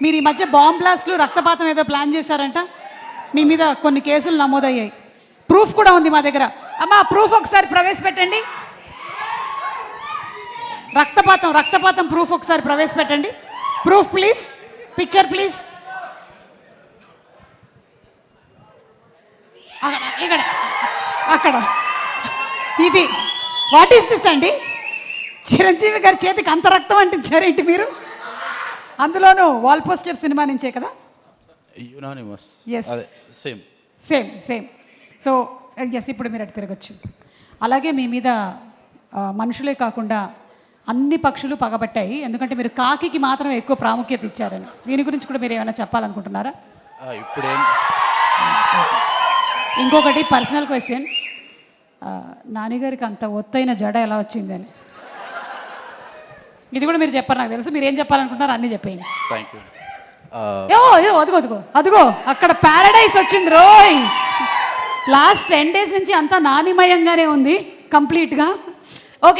మీరు ఈ మధ్య బాంబ్ బ్లాస్ట్లు రక్తపాతం ఏదో ప్లాన్ చేశారంట, మీ మీద కొన్ని కేసులు నమోదయ్యాయి, ప్రూఫ్ కూడా ఉంది మా దగ్గర. అమ్మా ప్రూఫ్ ఒకసారి ప్రవేశపెట్టండి. రక్తపాతం ప్రూఫ్ ఒకసారి ప్రవేశపెట్టండి. Proof please, picture please. ఇక్కడ అక్కడ ఇది వాట్ ఈస్ దిస్ అండి? చిరంజీవి గారి చేతికి అంత రక్తం అంటించారేంటి మీరు? అందులోనూ వాల్ పోస్టర్ సినిమా నుంచే కదా? సేమ్. సో ఎస్, ఇప్పుడు మీరు అటు తిరగచ్చు. అలాగే మీ మీద మనుషులే కాకుండా అన్ని పక్షులు పగబట్టాయి, ఎందుకంటే మీరు కాకికి మాత్రం ఎక్కువ ప్రాముఖ్యత ఇచ్చారని. దీని గురించి కూడా మీరు ఏమైనా చెప్పాలనుకుంటున్నారా? ఇప్పుడేం ఇంకొకటి పర్సనల్ క్వశ్చన్, నాన్నగారికి అంత ఒత్తైన జడ ఎలా వచ్చిందని? ఇది కూడా మీరు చెప్పారు, నాకు తెలుసు. మీరు ఏం చెప్పాలనుకుంటున్నారు అన్నీ చెప్పేయండి. Thank you. అదిగో అక్కడ ప్యారడైజ్ వచ్చింది రోయ్. లాస్ట్ 10 days నుంచి అంతా నానిమయంగానే ఉంది కంప్లీట్గా. ఓకే.